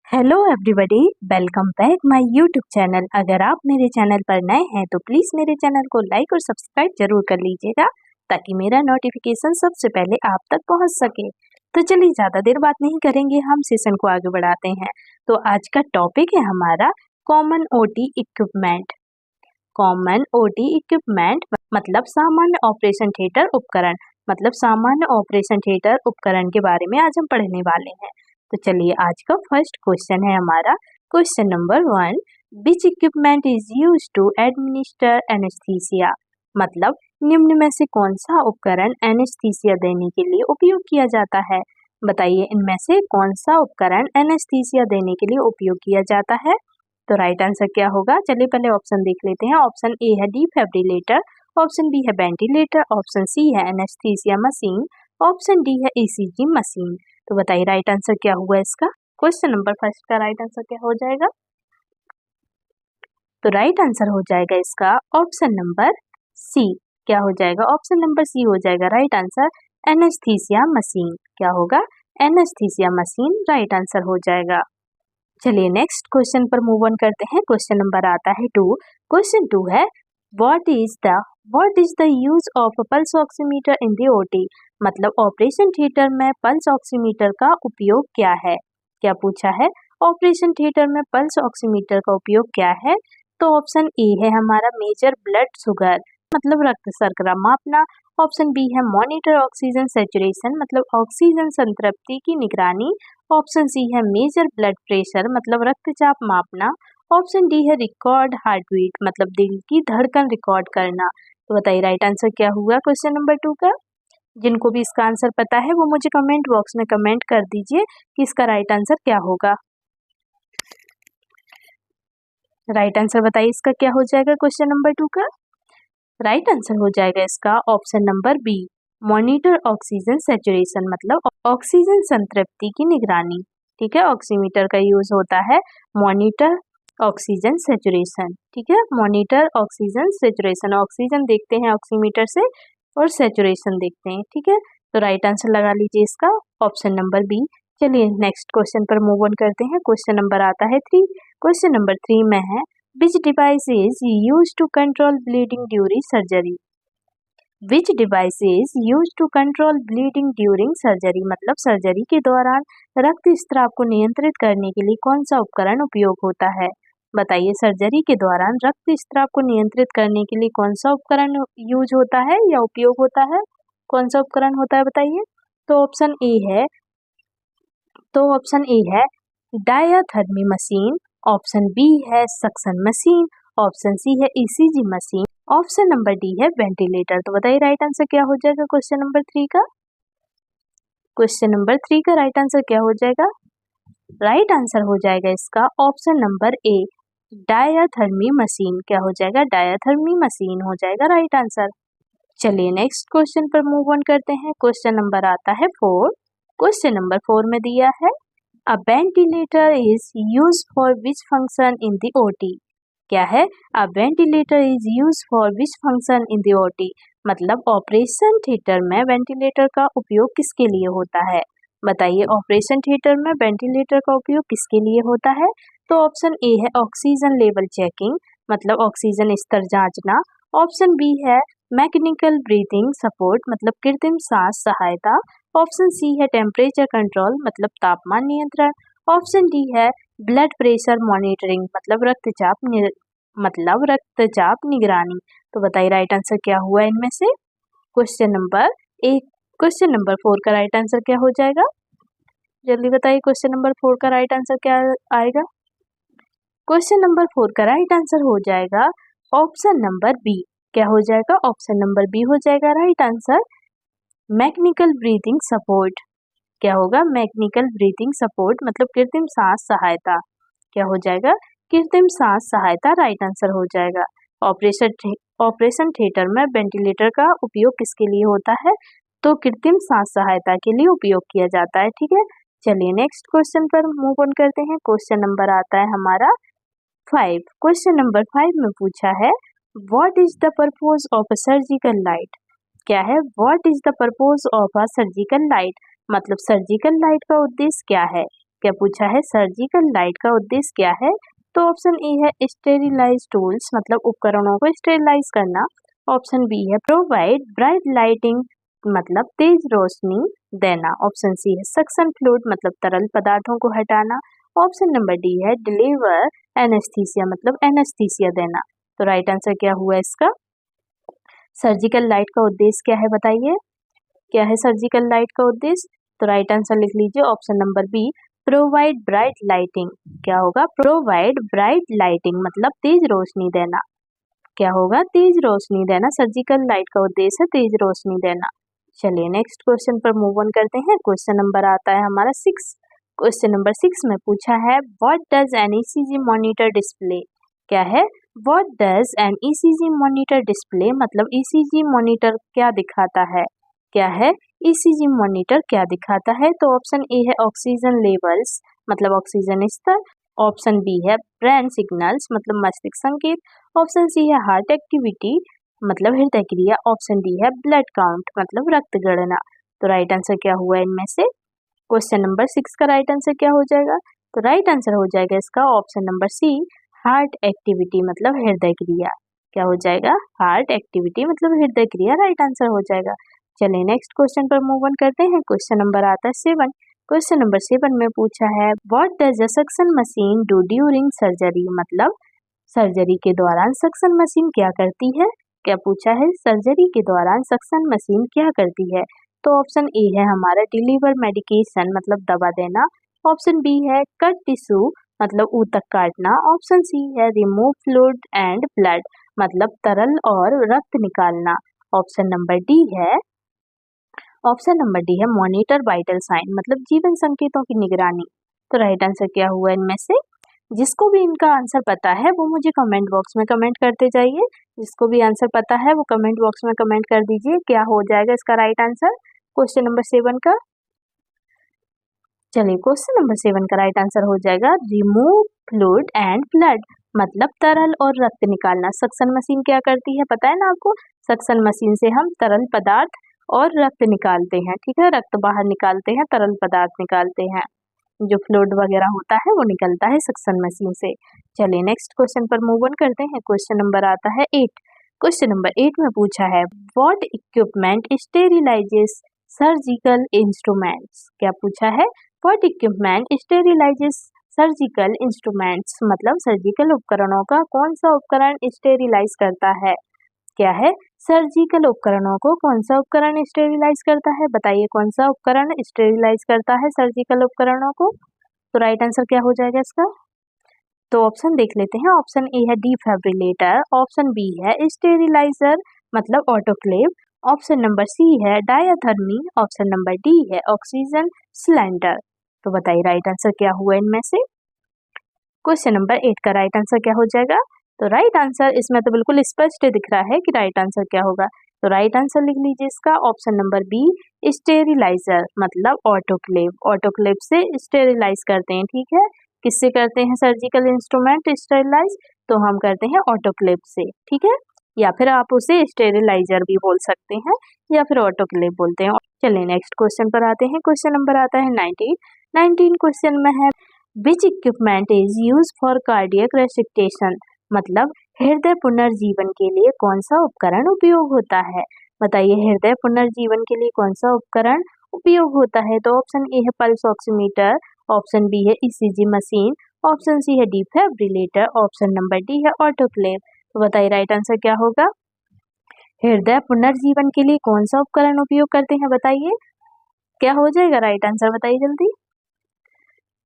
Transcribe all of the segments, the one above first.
Hello everybody, welcome back my YouTube channel. अगर आप मेरे चैनल पर नए हैं तो प्लीज़ मेरे चैनल को लाइक और सब्सक्राइब जरूर कर लीजिएगा ताकि मेरा नोटिफिकेशन सबसे पहले आप तक पहुंच सके। तो चलिए ज़्यादा देर बात नहीं करेंगे, हम सेशन को आगे बढ़ाते हैं। तो आज का टॉपिक है हमारा common OT equipment. Common OT equipment मतलब सामान्य ऑपरेशन थिएटर उपकरण, मतलब सामान्य ऑपरेशन थिएटर उपकरण के बारे में आज हम पढ़ने वाले हैं। तो चलिए आज का फर्स्ट क्वेश्चन है हमारा question number 1, which equipment is use to administer anaesthesia. मतलब निम्न में से कौन सा उपकरण एनेस्थीसिया देने के लिए उपयोग किया जाता है। बताइए इनमें से कौन सा उपकरण एनेस्थीसिया देने के लिए उपयोग किया जाता है। तो राइट आंसर क्या होगा, चलिए पहले ऑप्शन देख लेते हैं। ऑप्शन ए है डिफिब्रिलेटर, ऑप्शन बी है वेंटिलेटर, ऑप्शन सी है एनेस्थीसिया मशीन, ऑप्शन डी है ईसीजी मशीन। तो बताइए राइट आंसर क्या हुआ इसका। क्वेश्चन नंबर फर्स्ट का राइट आंसर क्या हो जाएगा। तो राइट आंसर हो जाएगा इसका ऑप्शन नंबर सी। क्या हो जाएगा, ऑप्शन नंबर सी हो जाएगा राइट आंसर, एनेस्थीसिया मशीन। क्या होगा, एनेस्थीसिया मशीन राइट आंसर हो जाएगा। चलिए नेक्स्ट क्वेश्चन पर मूव ऑन करते हैं। क्वेश्चन नंबर आता है 2। क्वेश्चन 2 है what is the use of pulse oximeter in the OT. मतलब ऑपरेशन थिएटर में पल्स ऑक्सीमीटर का उपयोग क्या है। क्या पूछा है, ऑपरेशन थिएटर में पल्स ऑक्सीमीटर का उपयोग क्या है। तो ऑप्शन ए है हमारा मेजर ब्लड शुगर, मतलब रक्त शर्करा मापना। ऑप्शन बी है मॉनिटर ऑक्सीजन सैचुरेशन, मतलब ऑक्सीजन संतृप्ति की निगरानी। ऑप्शन सी है मेजर ब्लड प्रेशर, मतलब रक्तचाप मापना। ऑप्शन डी है रिकॉर्ड हार्ट बीट, मतलब दिल की धड़कन रिकॉर्ड करना। तो बताइए राइट आंसर क्या हुआ क्वेश्चन नंबर 2 का। जिनको भी इसका आंसर पता है वो मुझे कमेंट बॉक्स में कमेंट कर दीजिए कि इसका राइट आंसर क्या होगा। राइट आंसर बताइए इसका क्या हो जाएगा क्वेश्चन नंबर 2 का। राइट आंसर हो जाएगा इसका option number B, monitor oxygen saturation, मतलब ऑक्सीजन संतृप्ति की निगरानी। ठीक है, ऑक्सीमीटर का यूज होता है मॉनिटर ऑक्सीजन सैचुरेशन। ठीक है, मॉनिटर ऑक्सीजन सैचुरेशन, ऑक्सीजन देखते हैं ऑक्सीमीटर से और सैचुरेशन देखते हैं। ठीक है, तो राइट आंसर लगा लीजिए इसका ऑप्शन नंबर बी। चलिए नेक्स्ट क्वेश्चन पर मूव ऑन करते हैं। क्वेश्चन नंबर आता है 3। क्वेश्चन नंबर 3 में है Which device is used to control bleeding during surgery? Which device is used to control bleeding during surgery? मतलब सर्जरी के दौरान रक्त स्राव को नियंत्रित करने के लिए कौन सा उपकरण उपयोग होता है। बताइए सर्जरी के दौरान रक्त स्राव को नियंत्रित करने के लिए कौन सा उपकरण यूज होता है या उपयोग होता है, कौन सा उपकरण होता है बताइए। तो ऑप्शन ए है डायाथर्मी मशीन, ऑप्शन बी है सक्शन मशीन, ऑप्शन सी है ECG machine, option number D है वेंटिलेटर। तो बताइए राइट आंसर क्या हो जाएगा क्वेश्चन नंबर 3 का। क्वेश्चन नंबर 3 का राइट आंसर क्या हो जाएगा। राइट आंसर हो जाएगा इसका ऑप्शन नंबर ए, डायाथर्मी मशीन। क्या हो जाएगा, डायाथर्मी मशीन हो जाएगा राइट आंसर। चलिए नेक्स्ट क्वेश्चन पर मूव ऑन करते हैं। क्वेश्चन नंबर आता है 4। क्वेश्चन नंबर 4 में दिया है A ventilator is used for which function in the OT? क्या है, A ventilator is used for which function in the OT? मतलब ऑपरेशन थिएटर में वेंटिलेटर का उपयोग किसके लिए होता है। बताइए ऑपरेशन थिएटर में वेंटिलेटर का उपयोग किसके लिए होता है। तो ऑप्शन ए है ऑक्सीजन लेवल चेकिंग, मतलब ऑक्सीजन स्तर जांचना। ऑप्शन बी है मैकेनिकल ब्रीथिंग सपोर्ट, मतलब कृत्रिम सांस सहायता। ऑप्शन सी है टेम्परेचर कंट्रोल, मतलब तापमान नियंत्रण। ऑप्शन डी है ब्लड प्रेशर मॉनिटरिंग, मतलब रक्तचाप निगरानी। तो बताइए राइट आंसर क्या हुआ इनमें से। क्वेश्चन नंबर 4 का राइट आंसर क्या हो जाएगा, जल्दी बताइए क्वेश्चन नंबर 4 का राइट आंसर क्या आएगा। क्वेश्चन नंबर 4 का राइट आंसर हो जाएगा ऑप्शन नंबर बी। क्या हो जाएगा, ऑप्शन नंबर बी हो जाएगा right answer, mechanical breathing support. क्या होगा, मैकेनिकल ब्रीथिंग सपोर्ट, मतलब कृत्रिम सांस सहायता। क्या हो जाएगा, कृत्रिम सांस सहायता राइट आंसर हो जाएगा। ऑपरेशन थिएटर में वेंटिलेटर का उपयोग किसके लिए होता है, तो कृत्रिम सांस सहायता के लिए उपयोग किया जाता है। ठीक है, चलिए नेक्स्ट क्वेश्चन पर मूव ऑन करते हैं। क्वेश्चन नंबर आता है हमारा 5। क्वेश्चन नंबर 5 में पूछा है what is the purpose of a surgical light. क्या है, what is the purpose of a surgical light, मतलब सर्जिकल लाइट का उद्देश्य क्या है। क्या पूछा है? सर्जिकल लाइट का उद्देश्य क्या है? तो ऑप्शन ए है स्टेरिलाइज टूल्स, मतलब उपकरणों को स्टेरिलाइज करना। ऑप्शन बी है प्रोवाइड ब्राइट लाइटिंग, मतलब तेज रोशनी देना। ऑप्शन सी है सक्शन फ्लूइड, मतलब तरल पदार्थों को हटाना। ऑप्शन नंबर डी है डिलीवर एनेस्थीसिया, मतलब एनेस्थीसिया देना। तो राइट आंसर क्या हुआ इसका? सर्जिकल लाइट का उद्देश्य क्या है बताइए? क्या है सर्जिकल लाइट का उद्देश्य? तो राइट आंसर लिख लीजिए option number B, provide bright lighting. क्या होगा? प्रोवाइड ब्राइट लाइटिंग, मतलब तेज रोशनी देना। क्या होगा? तेज रोशनी देना। सर्जिकल लाइट का उद्देश्य है तेज रोशनी देना। चलिए नेक्स्ट क्वेश्चन पर मूव ऑन करते हैं। क्वेश्चन नंबर आता है हमारा 6। क्वेश्चन नंबर 6 में पूछा है what does N ECG monitor display. क्या है? What does N ECG monitor display, मतलब ईसीजी मॉनिटर क्या दिखाता है? क्या है? ईसीजी मॉनिटर क्या दिखाता है? तो ऑप्शन ए है ऑक्सीजन लेवल्स, मतलब ऑक्सीजन स्तर। ऑप्शन बी है ब्रेन सिग्नल्स, मतलब मस्तिष्क संकेत। ऑप्शन सी है हार्ट एक्टिविटी, मतलब हृदय क्रिया। ऑप्शन डी है ब्लड काउंट, मतलब रक्त गणना। तो राइट आंसर क्या हुआ इनमें से? क्वेश्चन नंबर 6 का राइट आंसर क्या हो जाएगा? तो राइट आंसर हो जाएगा इसका option number C, heart activity, मतलब हृदय क्रिया। क्या हो जाएगा? हार्ट एक्टिविटी, मतलब हृदय क्रिया राइट आंसर हो जाएगा। चलिए नेक्स्ट क्वेश्चन पर मूव ऑन करते हैं। क्वेश्चन नंबर आता है 7। क्वेश्चन नंबर 7 में पूछा है what does a suction machine do during surgery, मतलब सर्जरी के दौरान सक्शन मशीन क्या करती है? क्या पूछा है? सर्जरी के दौरान सक्शन मशीन क्या करती है? तो ऑप्शन ए है हमारा डिलीवर मेडिकेशन, मतलब दवा देना। ऑप्शन बी है कट टिश्यू, मतलब ऊतक काटना। ऑप्शन सी है रिमूव फ्लूइड एंड ब्लड, मतलब तरल और रक्त निकालना। ऑप्शन नंबर डी है मॉनिटर वाइटल साइन, मतलब जीवन संकेतों की निगरानी। तो राइट आंसर क्या हुआ इनमें से? जिसको भी इनका आंसर पता है वो मुझे कमेंट बॉक्स में कमेंट करते जाइए। जिसको भी आंसर पता है वो कमेंट बॉक्स में कमेंट कर दीजिए क्या हो जाएगा इसका राइट आंसर क्वेश्चन नंबर 7 का। चलिए क्वेश्चन नंबर 7 का राइट आंसर हो जाएगा रिमूव फ्लूइड एंड ब्लड, मतलब तरल और रक्त निकालना। सक्शन मशीन क्या करती है पता है ना आपको? सक्शन मशीन से हम तरल पदार्थ और रक्त निकालते हैं, ठीक है? रक्त बाहर निकालते हैं, तरल पदार्थ निकालते हैं, जो फ्लूइड वगैरह होता है वो निकलता है सक्शन मशीन से। चलिए नेक्स्ट क्वेश्चन पर मूव ऑन करते हैं। क्वेश्चन नंबर आता है 8। क्वेश्चन नंबर 8 में पूछा है व्हाट इक्विपमेंट स्टेरिलाइजेस सर्जिकल इंस्ट्रूमेंट्स। क्या पूछा है? व्हाट इक्विपमेंट स्टेरिलाइजेस सर्जिकल इंस्ट्रूमेंट्स, मतलब सर्जिकल उपकरणों का कौन सा उपकरण स्टेरिलाइज करता है? क्या है? सर्जिकल उपकरणों को कौन सा उपकरण स्टेरिलाइज करता है? बताइए कौन सा उपकरण स्टेरिलाइज करता है सर्जिकल उपकरणों को? तो राइट आंसर क्या हो जाएगा इसका? तो ऑप्शन देख लेते हैं। ऑप्शन ए है डिफिब्रिलेटर। ऑप्शन बी है स्टेरिलाइजर, मतलब ऑटोक्लेव। ऑप्शन नंबर सी है डायथर्मी। ऑप्शन नंबर डी है ऑक्सीजन सिलेंडर। तो बताइए राइट आंसर क्या हुआ इनमें से? क्वेश्चन नंबर 8 का राइट आंसर क्या हो जाएगा? तो राइट आंसर इसमें तो बिल्कुल स्पष्ट दिख रहा है कि राइट आंसर क्या होगा। तो राइट आंसर लिख लीजिए इसका ऑप्शन नंबर बी, स्टेरिलाइजर, मतलब ऑटोक्लेव। ऑटोक्लेव से स्टेरिलाइज करते हैं, ठीक है? किससे करते हैं सर्जिकल इंस्ट्रूमेंट स्टेरिलाइज? तो हम करते हैं ऑटोक्लेव से, ठीक है? या फिर आप उसे स्टेरिलाइजर भी बोल सकते हैं या फिर ऑटोक्लेव बोलते हैं। चलिए नेक्स्ट क्वेश्चन पर आते हैं। क्वेश्चन नंबर आता है 19 क्वेश्चन में है which equipment is use for cardiac resuscitation, मतलब हृदय पुनर्जीवन के लिए कौन सा उपकरण उपयोग होता है? बताइए हृदय पुनर्जीवन के लिए कौन सा उपकरण उपयोग होता है? तो ऑप्शन ए है पल्स ऑक्सीमीटर। ऑप्शन बी है ईसीजी मशीन। ऑप्शन सी है डिफिब्रिलेटर। ऑप्शन नंबर डी है ऑटोक्लेव। तो बताइए राइट आंसर क्या होगा? हृदय पुनर्जीवन के लिए कौन सा उपकरण उपयोग करते हैं बताइए? क्या हो जाएगा राइट आंसर? बताइए जल्दी।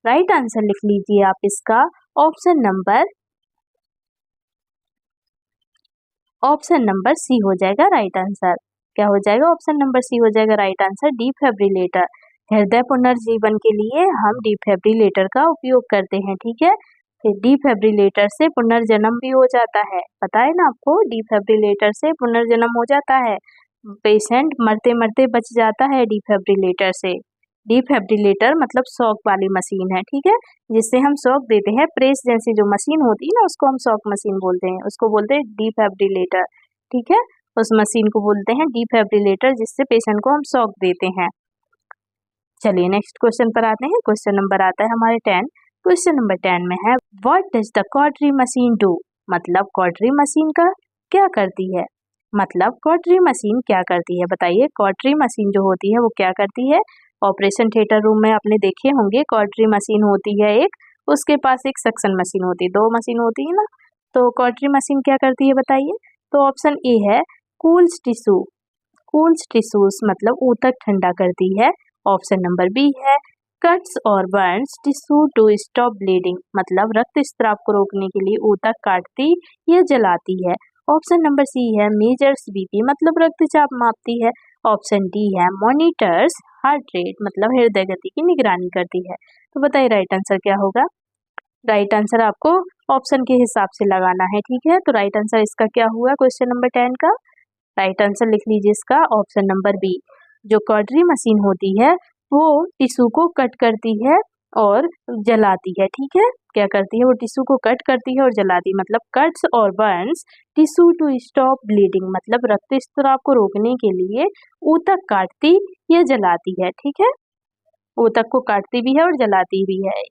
राइट आंसर लिख लीजिए आप इसका ऑप्शन नंबर सी हो जाएगा राइट आंसर। क्या हो जाएगा? ऑप्शन नंबर सी हो जाएगा राइट आंसर, डिफिब्रिलेटर। हृदय पुनर्जीवन के लिए हम डिफिब्रिलेटर का उपयोग करते हैं, ठीक है? फिर डिफिब्रिलेटर से पुनर्जन्म भी हो जाता है, पता है ना आपको? डिफिब्रिलेटर से पुनर्जन्म हो जाता है, पेशेंट मरते मरते बच जाता है डिफिब्रिलेटर से। डिफिब्रिलेटर मतलब शॉक वाली मशीन है, ठीक है? जिससे हम शॉक देते हैं, प्रेस जैसी जो मशीन होती है ना उसको हम शॉक मशीन बोलते हैं, उसको बोलते हैं डिफिब्रिलेटर, ठीक है? उस मशीन को बोलते हैं डिफिब्रिलेटर जिससे पेशेंट को हम शॉक देते हैं। चलिए नेक्स्ट क्वेश्चन पर आते हैं। क्वेश्चन नंबर आता है हमारे 10। क्वेश्चन नंबर 10 में है what does the cautery machine do, मतलब कॉटरी मशीन का क्या करती है, मतलब कॉटरी मशीन क्या करती है। बताइए कॉटरी मशीन जो होती है वो क्या करती है। ऑपरेशन थिएटर रूम में आपने देखे होंगे कॉटरी मशीन होती है एक, उसके पास एक सक्शन मशीन होती है, दो मशीन होती है ना। तो कॉटरी मशीन क्या करती है बताइए। तो ऑप्शन ए है कूल्स टिश्यू, कूल्स टिश्यूज मतलब ऊतक ठंडा करती है। ऑप्शन नंबर बी है कट्स और burns tissue to stop bleeding, मतलब रक्तस्राव को रोकने के लिए ऊतक काटती या जलाती है। ऑप्शन नंबर सी है मेजर्स बीपी, मतलब रक्तचाप मापती है। ऑप्शन डी है मॉनिटर्स हार्ट रेट, मतलब हृदय गति की निगरानी करती है। तो बताइए राइट आंसर क्या होगा। राइट आंसर आपको ऑप्शन के हिसाब से लगाना है, ठीक है। तो राइट आंसर इसका क्या हुआ क्वेश्चन नंबर 10 का। राइट आंसर लिख लीजिए इसका ऑप्शन नंबर बी। जो कॉटरी मशीन होती है वो टिश्यू को कट करती है और जलाती है, ठीक है। क्या करती है वो टिश्यू को कट करती है और जलाती है, मतलब कट्स और burns tissue to stop bleeding, मतलब रक्तस्राव को रोकने के लिए ऊतक काटती या जलाती है, ठीक है। ऊतक को काटती भी है और जलाती भी है।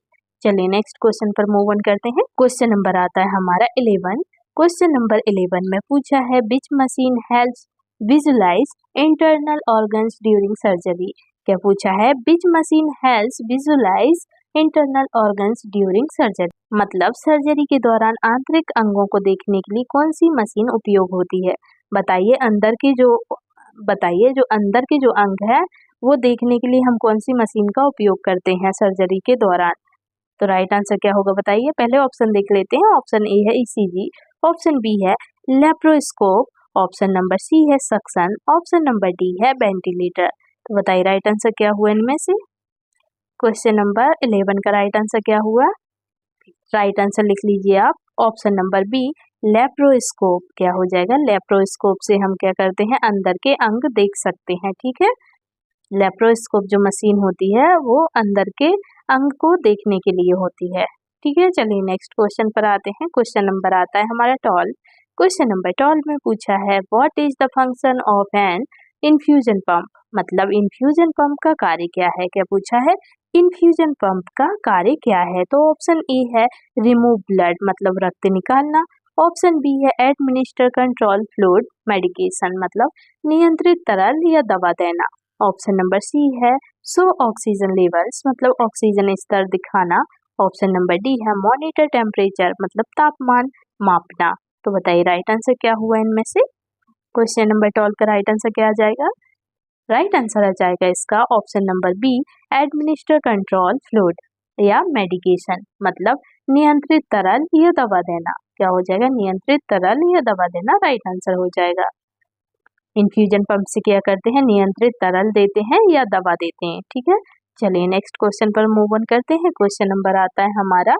चलिए नेक्स्ट क्वेश्चन पर मूव ऑन करते हैं। क्वेश्चन नंबर आता है हमारा 11। क्वेश्चन नंबर 11 में पूछा है which machine helps visualise internal organs during surgery. क्या पूछा है which machine helps visualise internal organs during surgery, मतलब सर्जरी के दौरान आंतरिक अंगों को देखने के लिए कौन सी मशीन उपयोग होती है। बताइए जो अंदर के जो अंग है वो देखने के लिए हम कौन सी मशीन का उपयोग करते हैं सर्जरी के दौरान। तो राइट आंसर क्या होगा बताइए। पहले ऑप्शन देख लेते हैं। ऑप्शन ए है ईसीजी, ऑप्शन बी है लेप्रोस्कोप, ऑप्शन नंबर सी है सक्शन, ऑप्शन नंबर डी है वेंटिलेटर। तो बताइए राइट आंसर क्या हुआ इनमें से। क्वेश्चन नंबर 11 का राइट आंसर क्या हुआ। राइट आंसर लिख लीजिए आप ऑप्शन नंबर बी लेप्रोस्कोप। क्या हो जाएगा, लेप्रोस्कोप से हम क्या करते हैं अंदर के अंग देख सकते हैं, ठीक है। लेप्रोस्कोप जो मशीन होती है वो अंदर के अंग को देखने के लिए होती है, ठीक है। चलिए नेक्स्ट क्वेश्चन पर आते हैं। क्वेश्चन नंबर आता है हमारा 12। क्वेश्चन नंबर 12 में पूछा है what is the function of an infusion pump, मतलब इन्फ्यूजन पंप का कार्य क्या है। क्या पूछा है इन्फ्यूजन पंप का कार्य क्या है। तो ऑप्शन ए है रिमूव ब्लड, मतलब रक्त निकालना। ऑप्शन बी है एडमिनिस्टर कंट्रोल फ्लूइड मेडिकेशन, मतलब नियंत्रित तरल या दवा देना। ऑप्शन नंबर सी है शो ऑक्सीजन लेवल्स, मतलब ऑक्सीजन स्तर दिखाना। ऑप्शन नंबर डी है मॉनिटर टेम्परेचर, मतलब तापमान मापना। तो बताइए राइट आंसर क्या हुआ इनमें से। क्वेश्चन नंबर 12 का राइट आंसर क्या आ जाएगा। राइट आंसर आ जाएगा इसका option number be administer control fluid या मेडिकेशन, मतलब नियंत्रित तरल या दवा देना। क्या हो जाएगा नियंत्रित तरल या दवा देना, राइट आंसर हो जाएगा। इन्फ्यूजन पंप से क्या करते हैं नियंत्रित तरल देते हैं या दवा देते हैं, ठीक है। चलिए नेक्स्ट क्वेश्चन पर मूव ऑन करते हैं। क्वेश्चन नंबर आता है हमारा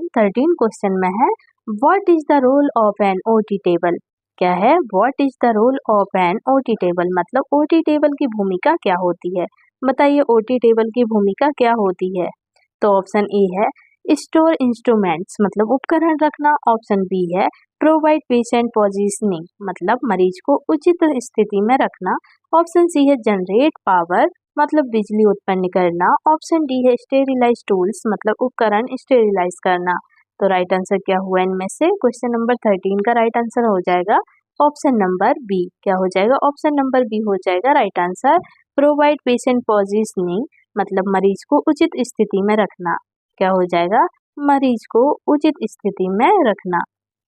13 क्वेश्चन में है what is the role of an OT table. क्या है what is the role of an OT table, मतलब ओटी टेबल की भूमिका क्या होती है। बताइए ओटी टेबल की भूमिका क्या होती है। तो ऑप्शन ए है स्टोर इंस्ट्रूमेंट्स, मतलब उपकरण रखना। ऑप्शन बी है प्रोवाइड पेशेंट पोजीशनिंग, मतलब मरीज को उचित स्थिति में रखना। ऑप्शन सी है जनरेट पावर, मतलब बिजली उत्पन्न करना। ऑप्शन डी है स्टेरिलाइज टूल्स, मतलब उपकरण स्टेरिलाइज करना। तो राइट आंसर क्या हुआ इनमें से। क्वेश्चन नंबर 13 का राइट आंसर हो जाएगा ऑप्शन नंबर बी। क्या हो जाएगा ऑप्शन नंबर बी हो जाएगा right answer provide patient positioning, मतलब मरीज को उचित स्थिति में रखना। क्या हो जाएगा मरीज को उचित स्थिति में रखना।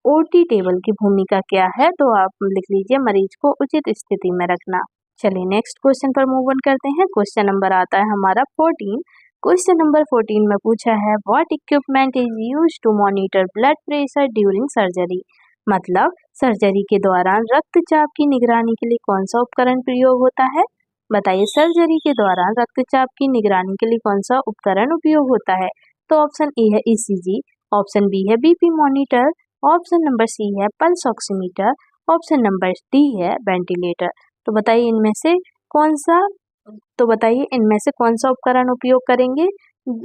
ओटी टेबल की भूमिका क्या है, तो आप लिख लीजिए मरीज को उचित स्थिति में रखना। चलिए नेक्स्ट क्वेश्चन पर मूव ऑन करते हैं। क्वेश्चन नंबर आता है हमारा 14। क्वेश्चन नंबर 14 में पूछा है what equipment is used to monitor blood pressure during surgery, मतलब सर्जरी के दौरान रक्तचाप की निगरानी के लिए कौन सा उपकरण प्रयोग होता है। बताइए सर्जरी के दौरान रक्तचाप की निगरानी के लिए कौन सा उपकरण उपयोग होता है। तो ऑप्शन ए है ईसीजी, ऑप्शन बी है BP monitor, option number C है pulse oximeter, option number D है वेंटिलेटर। तो बताइए इनमें से कौन सा उपकरण उपयोग करेंगे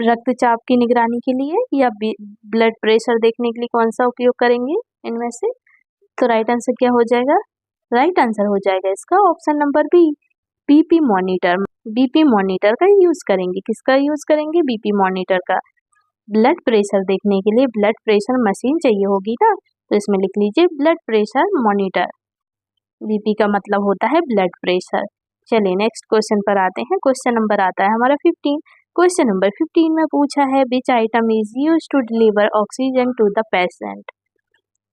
रक्तचाप की निगरानी के लिए या ब्लड प्रेशर देखने के लिए कौन सा उपयोग करेंगे इनमें से। तो राइट आंसर क्या हो जाएगा। राइट आंसर हो जाएगा इसका option number B, BP monitor. BP monitor का यूज करेंगे, किसका यूज करेंगे? बीपी मॉनिटर का। ब्लड प्रेशर देखने के लिए ब्लड प्रेशर मशीन चाहिए होगी ना, तो इसमें लिख लीजिए ब्लड प्रेशर मॉनिटर। बीपी का मतलब होता है ब्लड प्रेशर। चलिए नेक्स्ट क्वेश्चन पर आते हैं। क्वेश्चन नंबर आता है हमारा 15। क्वेश्चन नंबर 15 में पूछा है which item is used to deliver oxygen to the patient.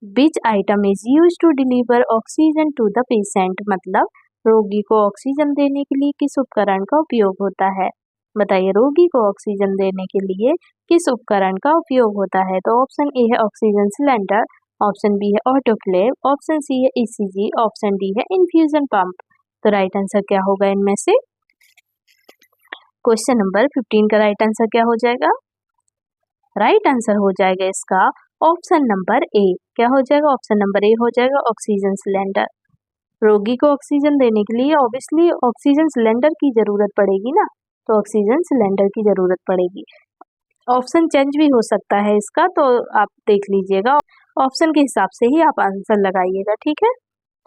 Which item is used to deliver oxygen to the patient मतलब रोगी को ऑक्सीजन देने के लिए किस उपकरण का उपयोग होता है? बताइए, रोगी को ऑक्सीजन देने के लिए किस उपकरण का उपयोग होता है? तो ऑप्शन ए है ऑक्सीजन सिलेंडर, ऑप्शन बी है ऑटोक्लेव, ऑप्शन सी है ईसीजी, ऑप्शन डी है इन्फ्यूजन पंप। तो राइट आंसर क्या होगा इनमें से? क्वेश्चन नंबर 15 का राइट आंसर क्या हो जाएगा? राइट आंसर हो जाएगा इसका ऑप्शन नंबर ए। क्या हो जाएगा? ऑप्शन नंबर ए हो जाएगा ऑक्सीजन सिलेंडर। रोगी को ऑक्सीजन देने के लिए ऑब्वियसली ऑक्सीजन सिलेंडर की जरूरत पड़ेगी ना, तो ऑक्सीजन सिलेंडर की जरूरत पड़ेगी। ऑप्शन चेंज भी हो सकता है इसका, तो आप देख लीजिएगा, ऑप्शन के हिसाब से ही आप आंसर लगाइएगा, ठीक है।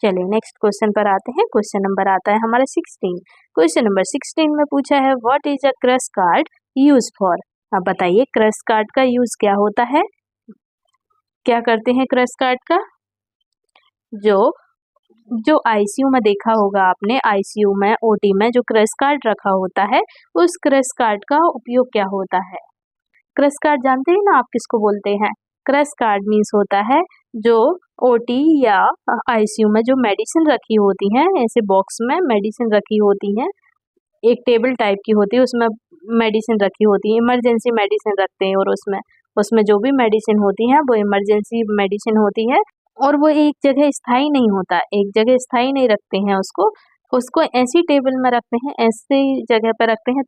चलिए नेक्स्ट क्वेश्चन पर आते हैं। क्वेश्चन नंबर आता है हमारा 16। क्वेश्चन नंबर 16 में पूछा है what is a crush card use for. अब बताइए क्रश कार्ड का यूज क्या होता है? क्या करते हैं क्रश कार्ड का? जो आईसीयू में देखा होगा आपने, आईसीयू में ओटी में जो क्रश कार्ड रखा होता है, उस क्रश कार्ड का उपयोग क्या होता है? क्रश कार्ड जानते हैं ना आप किसको बोलते हैं? क्रश कार्ड मीन्स होता है जो ओटी या आईसीयू में जो मेडिसिन रखी होती हैं, ऐसे बॉक्स में मेडिसिन रखी होती हैं, एक टेबल टाइप की होती है, उसमें मेडिसिन रखी होती है, इमरजेंसी मेडिसिन रखते हैं, और उसमें जो भी मेडिसिन होती हैं वो इमरजेंसी मेडिसिन होती है, और वो एक जगह स्थायी नहीं होता, एक जगह स्थायी नहीं रखते हैं उसको ऐसी टेबल में रखते हैं, ऐसी जगह पर रखते हैं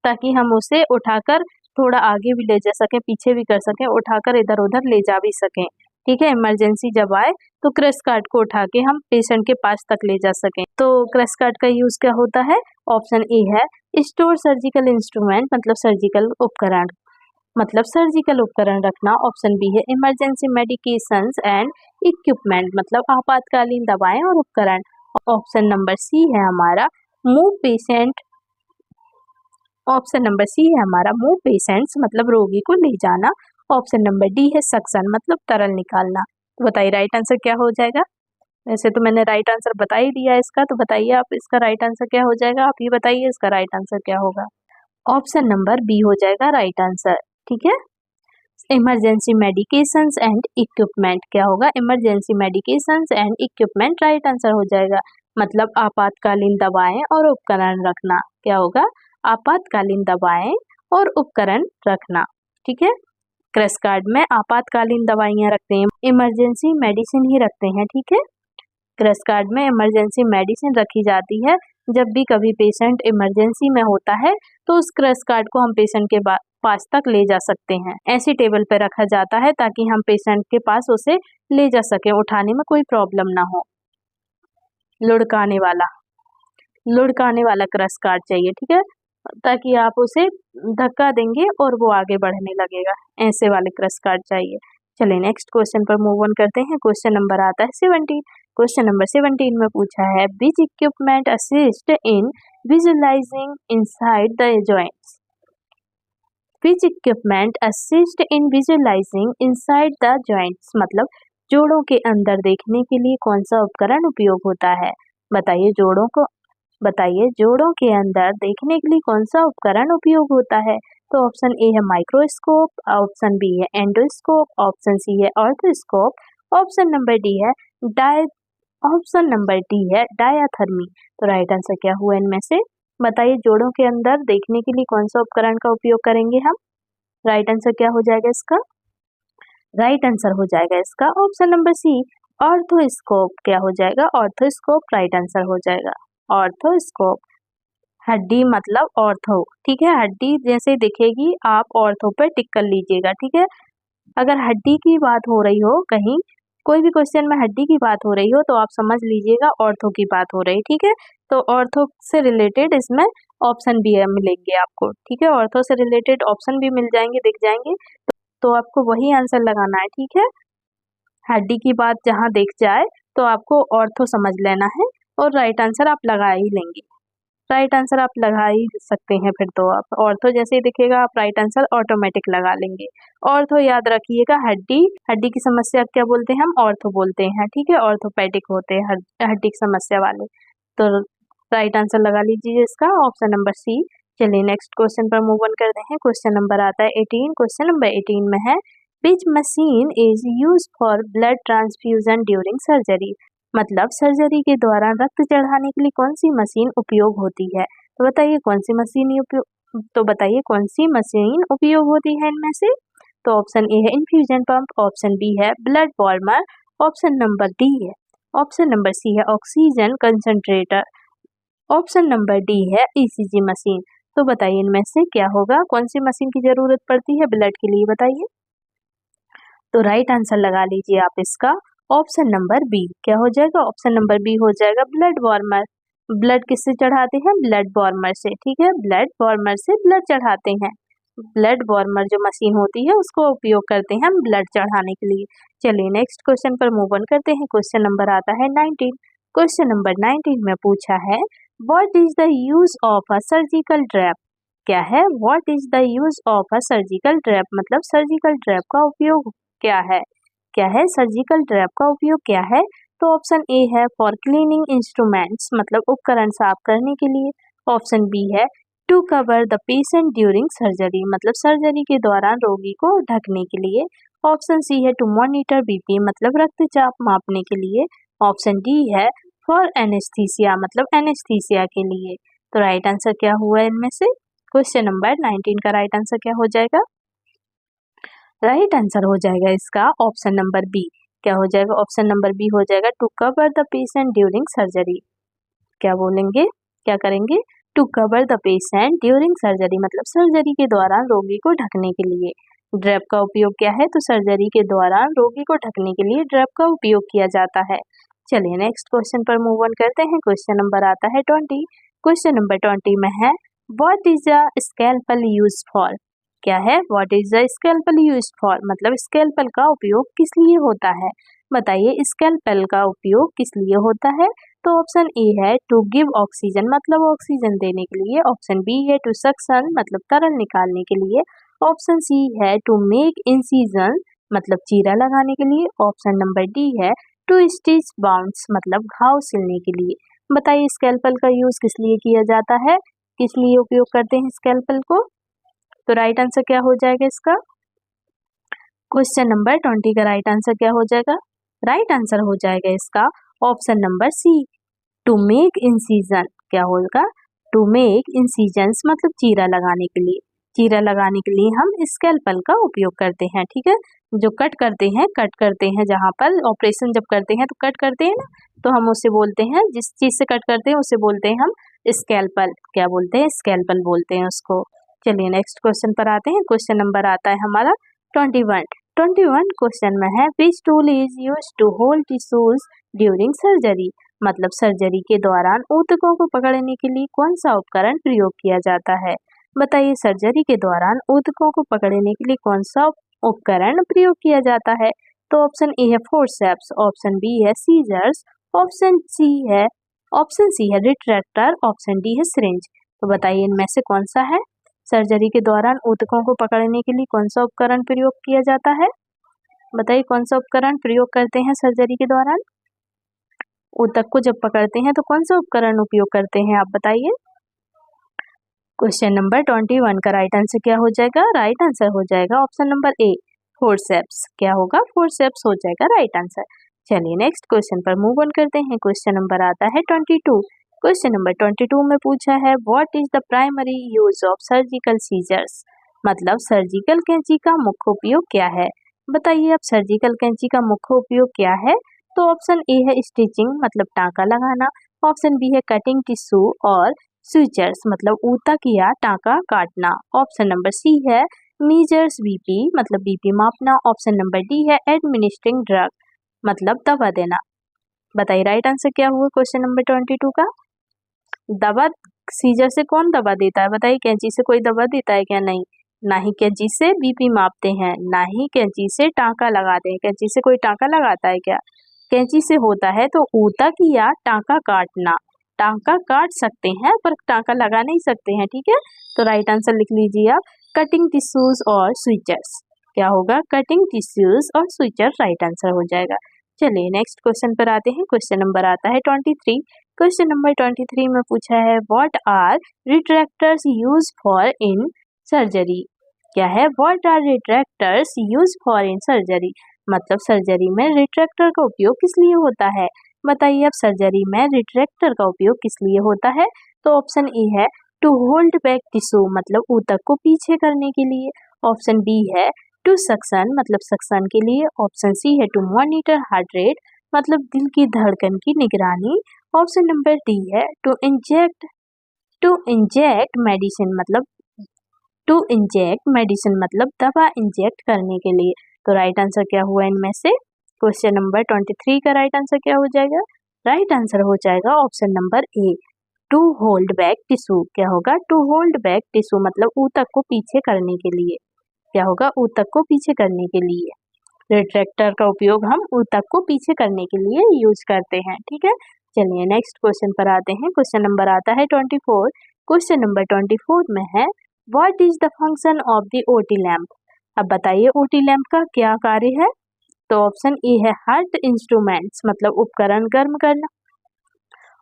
ताकि हम उसे उठाकर थोड़ा आगे भी ले जा सकें, पीछे भी कर सकें, उठाकर इधर उधर ले जा भी सकें, ठीक है। इमरजेंसी जब आए तो क्रश कार्ड को उठा के हम पेशेंट के पास तक ले जा सकें। तो क्रश कार्ड का यूज क्या होता है? ऑप्शन ए है स्टोर सर्जिकल इंस्ट्रूमेंट मतलब सर्जिकल उपकरण रखना। ऑप्शन बी है इमरजेंसी मेडिकेशंस एंड इक्विपमेंट मतलब आपातकालीन दवाएं और उपकरण। ऑप्शन नंबर सी है हमारा मूव पेशेंट्स मतलब रोगी को ले जाना। ऑप्शन नंबर डी है सक्शन मतलब तरल निकालना। तो बताइए राइट आंसर क्या हो जाएगा? वैसे तो मैंने राइट आंसर बता ही दिया इसका, तो बताइए आप इसका राइट आंसर क्या हो जाएगा? आप ये बताइए इसका राइट आंसर क्या होगा? ऑप्शन नंबर बी हो जाएगा राइट आंसर, ठीक है। इमरजेंसी मेडिकेशंस एंड इक्विपमेंट क्या होगा? Emergency medications and equipment right answer हो जाएगा, मतलब आपातकालीन दवाएं और उपकरण रखना। क्या होगा? आपातकालीन दवाएं और उपकरण रखना, ठीक है। क्रश कार्ड में आपातकालीन दवाइयां रखते हैं, इमरजेंसी मेडिसिन ही रखते हैं, ठीक है। क्रश कार्ड में इमरजेंसी मेडिसिन रखी जाती है, जब भी कभी पेशेंट इमरजेंसी में होता है तो उस क्रश कार्ड को हम पेशेंट के पास तक ले जा सकते हैं, ऐसी टेबल पर रखा जाता है ताकि हम पेशेंट के पास उसे ले जा सकें, उठाने में कोई प्रॉब्लम ना हो। लुढ़काने वाला क्रश कार्ड चाहिए, ठीक है, ताकि आप उसे धक्का देंगे और वो आगे बढ़ने लगेगा, ऐसे वाले क्रश कार्ड चाहिए। चलिए नेक्स्ट क्वेश्चन पर मूव ऑन करते हैं। क्वेश्चन नंबर आता है 17। क्वेश्चन नंबर 17 में पूछा है which equipment assist in visualising inside the joints. Which equipment assist in visualising inside the joints मतलब जोड़ों के अंदर देखने के लिए कौन सा उपकरण उपयोग होता है? बताइए जोड़ों के अंदर देखने के लिए कौन सा उपकरण उपयोग होता है? तो ऑप्शन ए है माइक्रोस्कोप, ऑप्शन बी है एंडोस्कोप, ऑप्शन सी है ऑर्थोस्कोप, ऑप्शन नंबर डी है डायाथर्मी। तो राइट आंसर क्या हुआ इनमें से? बताइए जोड़ों के अंदर देखने के लिए कौन सा उपकरण का उपयोग करेंगे हम? राइट आंसर क्या हो जाएगा इसका? राइट आंसर हो जाएगा इसका ऑप्शन नंबर सी ऑर्थोस्कोप। क्या हो जाएगा? ऑर्थोस्कोप राइट आंसर हो जाएगा। ऑर्थोस्कोप, हड्डी मतलब ऑर्थो, ठीक है, हड्डी जैसे दिखेगी आप ऑर्थो पर टिक कर लीजिएगा, ठीक है। अगर हड्डी की बात हो रही हो, कहीं कोई भी क्वेश्चन में हड्डी की बात हो रही हो तो आप समझ लीजिएगा ऑर्थो की बात हो रही, ठीक है। तो ऑर्थो से रिलेटेड इसमें ऑप्शन भी मिलेंगे आपको, ठीक है, ऑर्थो से रिलेटेड ऑप्शन भी मिल जाएंगे, दिख जाएंगे, तो आपको वही आंसर लगाना है, ठीक है। हड्डी की बात जहाँ दिख जाए तो आपको ऑर्थो समझ लेना है और राइट आंसर आप लगा ही लेंगे। राइट आंसर आप लगा ही सकते हैं। फिर तो आप ऑर्थो जैसे ही दिखेगा आप राइट आंसर ऑटोमेटिक लगा लेंगे। ऑर्थो याद रखिएगा, हड्डी हड्डी की समस्या क्या बोलते हैं हम, ऑर्थो बोलते हैं, ठीक है। ऑर्थोपेडिक होते हैं हड्डी की समस्या वाले। तो राइट आंसर लगा लीजिए इसका ऑप्शन नंबर सी। चलिए नेक्स्ट क्वेश्चन पर मूव ऑन करते हैं। क्वेश्चन नंबर आता है 18। क्वेश्चन नंबर 18 में है which machine is use for blood transfusion during surgery. मतलब सर्जरी के दौरान रक्त चढ़ाने के लिए कौन सी मशीन उपयोग होती है। तो बताइए कौन सी मशीन उपयोग होती है इनमें से। तो ऑप्शन ए है इन्फ्यूजन पंप, ऑप्शन बी है blood warmer, option number D है, ऑप्शन नंबर सी है oxygen concentrator, option number D है ईसीजी मशीन। तो बताइए इनमें से क्या होगा, कौन सी मशीन की जरूरत पड़ती है ब्लड के लिए, बताइए। तो राइट आंसर लगा लीजिए आप इसका ऑप्शन नंबर बी। क्या हो जाएगा, ऑप्शन नंबर बी हो जाएगा ब्लड वार्मर। ब्लड किससे चढ़ाते हैं, ब्लड वार्मर से, ठीक है। ब्लड वार्मर से ब्लड चढ़ाते हैं। ब्लड वार्मर जो मशीन होती है उसको उपयोग करते हैं हम ब्लड चढ़ाने के लिए। चलिए नेक्स्ट क्वेश्चन पर मूव ऑन करते हैं। क्वेश्चन नंबर आता है 19। क्वेश्चन नंबर 19 में पूछा है what is the use of a surgical drape. क्या है, what is the use of a surgical drape, मतलब सर्जिकल ड्रैप का उपयोग क्या है। क्या है, सर्जिकल ड्रैप का उपयोग क्या है। तो ऑप्शन ए है फॉर क्लीनिंग इंस्ट्रूमेंट्स, मतलब उपकरण साफ करने के लिए। ऑप्शन बी है to cover the patient during surgery, मतलब सर्जरी के दौरान रोगी को ढकने के लिए। ऑप्शन सी है टू मॉनिटर बीपी, मतलब रक्तचाप मापने के लिए। ऑप्शन डी है फॉर एनेस्थीसिया, मतलब एनेस्थीसिया के लिए। तो राइट आंसर क्या हुआ इनमें से, क्वेश्चन नंबर 19 का राइट आंसर क्या हो जाएगा। राइट आंसर हो जाएगा इसका ऑप्शन नंबर बी। क्या हो जाएगा, ऑप्शन नंबर बी हो जाएगा to cover the patient during surgery. क्या बोलेंगे, क्या करेंगे, to cover the patient during surgery, मतलब सर्जरी के दौरान रोगी को ढकने के लिए। ड्रैप का उपयोग क्या है, तो सर्जरी के दौरान रोगी को ढकने के लिए ड्रैप का उपयोग किया जाता है। चलिए नेक्स्ट क्वेश्चन पर मूव ऑन करते हैं। क्वेश्चन नंबर आता है 20। क्वेश्चन नंबर 20 में है what is a scalpel use for. क्या है, what is the scalpel use for, मतलब स्कैल्पल का उपयोग किस लिए होता है। बताइए स्कैल्पल का उपयोग किस लिए होता है। तो ऑप्शन ए है टू गिव ऑक्सीजन, मतलब ऑक्सीजन देने के लिए। ऑप्शन बी है टू सक्शन, मतलब तरल निकालने के लिए। ऑप्शन सी है टू मेक इंसिजन, मतलब चीरा लगाने के लिए। ऑप्शन नंबर डी है टू स्टिच बाउंड्स, मतलब घाव सिलने के लिए। बताइए स्कैल्पल का यूज किस लिए किया जाता है, किस लिए उपयोग करते हैं स्कैल्पल को। तो राइट आंसर क्या हो जाएगा इसका, क्वेश्चन नंबर 20 का राइट आंसर क्या हो जाएगा। राइट आंसर हो जाएगा इसका option number C, to make incision. क्या होगा, टू मेक इंसिजन्स, मतलब चीरा लगाने के लिए। चीरा लगाने के लिए हम स्कैल्पल का उपयोग करते हैं, ठीक है। जो कट करते हैं जहाँ पर ऑपरेशन जब करते हैं तो कट करते हैं ना, तो हम उसे बोलते हैं, जिस चीज से कट करते हैं उसे बोलते हैं हम स्कैल्पल। क्या बोलते हैं, स्कैल्पल बोलते हैं उसको। चलिए नेक्स्ट क्वेश्चन पर आते हैं। क्वेश्चन नंबर आता है हमारा 21 क्वेश्चन में है which tool is used to hold tissues during surgery, मतलब सर्जरी के दौरान ऊतकों को पकड़ने के लिए कौन सा उपकरण प्रयोग किया जाता है। बताइए सर्जरी के दौरान ऊतकों को पकड़ने के लिए कौन सा उपकरण प्रयोग किया जाता है। तो ऑप्शन ए है फोर्सेप्स, ऑप्शन बी है सीजर्स, ऑप्शन सी है रिट्रैक्टर, ऑप्शन डी है सिरिंज। तो बताइए इनमें से कौन सा है, सर्जरी के दौरान ऊतकों को पकड़ने के लिए कौन सा उपकरण प्रयोग किया जाता है। बताइए कौन सा उपकरण प्रयोग करते हैं सर्जरी के दौरान, ऊतक को जब पकड़ते हैं तो कौन सा उपकरण उपयोग करते हैं, आप बताइए। क्वेश्चन नंबर 21 का राइट आंसर क्या हो जाएगा, राइट आंसर हो जाएगा ऑप्शन नंबर ए, फोर्सेप्स। क्या होगा, फोर्सेप्स हो जाएगा राइट आंसर। चलिए नेक्स्ट क्वेश्चन पर मूव ऑन करते हैं। क्वेश्चन नंबर आता है 22। क्वेश्चन नंबर 22 में पूछा है what is the primary use of surgical scissors, मतलब सर्जिकल कैंची का मुख्य उपयोग क्या है। बताइए आप सर्जिकल कैंची का मुख्य उपयोग क्या है। तो ऑप्शन ए है स्टिचिंग, मतलब टाँका लगाना। ऑप्शन बी है कटिंग टिश्यू और स्यूचर्स, मतलब ऊतक या टाँका काटना। ऑप्शन नंबर सी है मीजर्स बीपी, मतलब बीपी मापना। ऑप्शन नंबर डी है एडमिनिस्ट्रिंग ड्रग, मतलब दवा देना। बताइए राइट आंसर क्या हुआ क्वेश्चन नंबर 22 का। दवा, सीजर से कौन दवा देता है, बताइए कैंची से कोई दवा देता है क्या, नहीं। ना ही कैंची से बीपी मापते हैं, ना ही कैंची से टाँका लगाते हैं। कैंची से कोई टाँका लगाता है क्या, कैंची से होता है तो ऊतक या टांका काटना। टांका काट सकते हैं पर टांका लगा नहीं सकते हैं, ठीक है। तो राइट आंसर लिख लीजिए आप कटिंग टिश्यूज और स्विचर्स। क्या होगा? कटिंग टिश्यूज और स्विचर राइट आंसर हो जाएगा। चलिए नेक्स्ट क्वेश्चन पर आते हैं। क्वेश्चन नंबर आता है 23। क्वेश्चन नंबर 23 में पूछा है what are retractors use for in surgery. क्या है? What are retractors use for in surgery, मतलब सर्जरी में रिट्रैक्टर का उपयोग किस लिए होता है। बताइए अब सर्जरी में रिट्रैक्टर का उपयोग किस लिए होता है। तो ऑप्शन ए है टू होल्ड बैक टिश्यू, मतलब ऊतक को पीछे करने के लिए। ऑप्शन बी है टू सक्शन, मतलब सक्शन के लिए। ऑप्शन सी है टू मॉनिटर हार्ट रेट, मतलब दिल की धड़कन की निगरानी। ऑप्शन नंबर डी है टू इंजेक्ट मेडिसिन, मतलब दवा इंजेक्ट करने के लिए। तो राइट आंसर क्या हुआ इनमें से? क्वेश्चन नंबर 23 का राइट आंसर क्या हो जाएगा? राइट आंसर हो जाएगा option number A to hold back tissue. क्या होगा? टू होल्ड बैक टिश्यू, मतलब ऊतक को पीछे करने के लिए। क्या होगा? ऊतक को पीछे करने के लिए। रिट्रैक्टर का उपयोग हम ऊतक को पीछे करने के लिए यूज करते हैं, ठीक है। चलिए नेक्स्ट क्वेश्चन पर आते हैं। क्वेश्चन नंबर आता है 24। क्वेश्चन नंबर 24 में है what is the function of the OT lamp. अब बताइए ओटी लैम्प का क्या कार्य है। तो ऑप्शन ए है हार्ट इंस्ट्रूमेंट्स, मतलब उपकरण गर्म करना।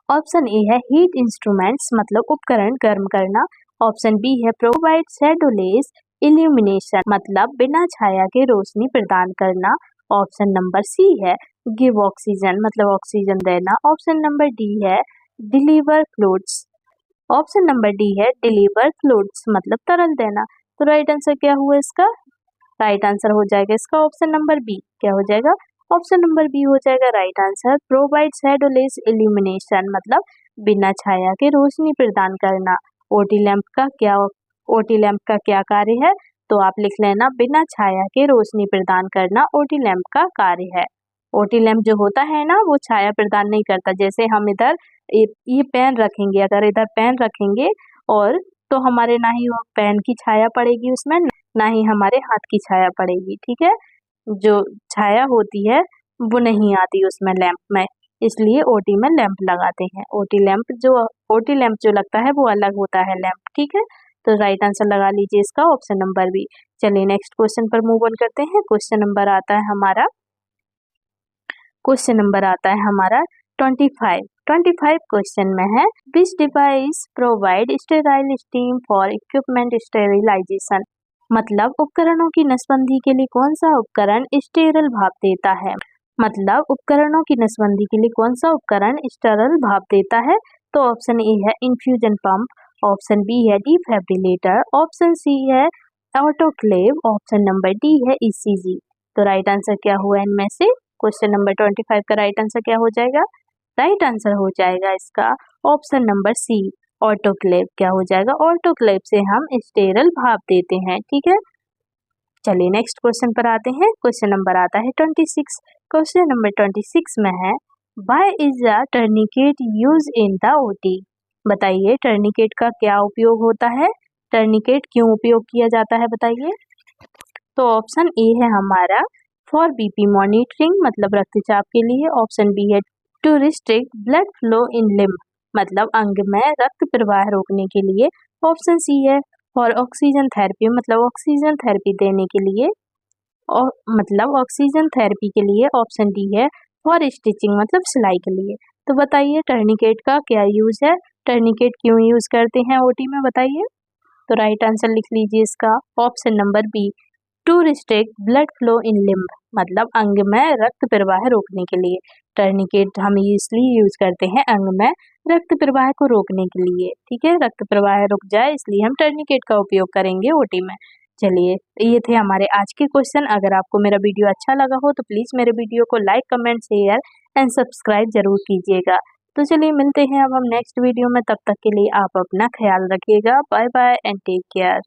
ऑप्शन ए है हीट इंस्ट्रूमेंट्स, मतलब उपकरण गर्म करना। ऑप्शन बी है प्रोवाइड शैडोलेस इल्यूमिनेशन, मतलब बिना छाया के रोशनी प्रदान करना। ऑप्शन नंबर सी है गिव ऑक्सीजन, मतलब ऑक्सीजन देना। ऑप्शन नंबर डी है deliver fluids. Option number D है डिलीवर फ्लूइड्स, मतलब तरल देना। तो राइट आंसर क्या हुआ इसका? राइट आंसर हो जाएगा इसका ऑप्शन नंबर बी। क्या हो जाएगा? ऑप्शन नंबर बी हो जाएगा राइट आंसर। प्रोवाइड शैडोलेस इल्यूमिनेशन, मतलब बिना छाया के रोशनी प्रदान करना। ओटी लैंप का क्या कार्य है? तो आप लिख लेना बिना छाया के रोशनी प्रदान करना ओटी लैंप का कार्य है। ओटी लैंप जो होता है ना वो छाया प्रदान नहीं करता। जैसे हम इधर ये पेन रखेंगे, अगर इधर पेन रखेंगे और तो हमारे ना ही वो पेन की छाया पड़ेगी उसमें, ना ही हमारे हाथ की छाया पड़ेगी, ठीक है। जो छाया होती है वो नहीं आती उसमें लैंप में, इसलिए ओटी में लैंप लगाते हैं। ओटी लैंप जो लगता है वो अलग होता है लैंप, ठीक है। तो राइट आंसर लगा लीजिए इसका ऑप्शन नंबर बी। चलिए नेक्स्ट क्वेश्चन पर मूव ऑन करते हैं। क्वेश्चन नंबर आता है हमारा 25 क्वेश्चन में है which device provide sterile steam for equipment sterilisation, मतलब उपकरणों की नसबंदी के लिए कौन सा उपकरण स्टेरल भाप देता है। मतलब उपकरणों की नसबंदी के लिए कौन सा उपकरण स्टेरल भाप देता है। तो ऑप्शन ए है इन्फ्यूजन पंप, ऑप्शन बी है डिफिब्रिलेटर, ऑप्शन सी है ऑटोक्लेव, ऑप्शन नंबर डी है ईसीजी। तो राइट आंसर क्या हुआ इनमें से? क्वेश्चन नंबर 25 का राइट आंसर क्या हो जाएगा? राइट आंसर हो जाएगा इसका ऑप्शन नंबर सी ऑटोक्लेव। क्या हो जाएगा? ऑटोक्लेव से हम स्टेरल भाप देते हैं, ठीक है। चलिए नेक्स्ट क्वेश्चन पर आते हैं। क्वेश्चन नंबर आता है 26। क्वेश्चन नंबर 26 में है why is a tourniquet use in the OT. बताइए टर्निकेट का क्या उपयोग होता है, टर्निकेट क्यों उपयोग किया जाता है बताइए। तो ऑप्शन ए है हमारा फॉर बीपी मॉनिटरिंग, मतलब रक्तचाप के लिए। ऑप्शन बी है to restrict blood flow in limb, मतलब अंग में रक्त प्रवाह रोकने के लिए। ऑप्शन सी है फॉर ऑक्सीजन थेरेपी, मतलब ऑक्सीजन थेरेपी देने के लिए, और मतलब ऑक्सीजन थेरेपी के लिए। ऑप्शन डी है फॉर स्टिचिंग, मतलब सिलाई के लिए। तो बताइए टर्निकेट का क्या यूज है, टर्निकेट क्यों यूज करते हैं ओटी में बताइए। तो राइट आंसर लिख लीजिए इसका option number B to restrict blood flow in limb, मतलब अंग में रक्त प्रवाह रोकने के लिए। टर्निकेट हम इसलिए यूज करते हैं अंग में रक्त प्रवाह को रोकने के लिए, ठीक है। रक्त प्रवाह रुक जाए इसलिए हम टर्निकेट का उपयोग करेंगे ओटी में। चलिए ये थे हमारे आज के क्वेश्चन। अगर आपको मेरा वीडियो अच्छा लगा हो तो प्लीज मेरे वीडियो को like, comment, share and subscribe जरूर कीजिएगा। तो चलिए मिलते हैं अब हम नेक्स्ट वीडियो में, तब तक के लिए आप अपना ख्याल रखिएगा। Bye bye and take care.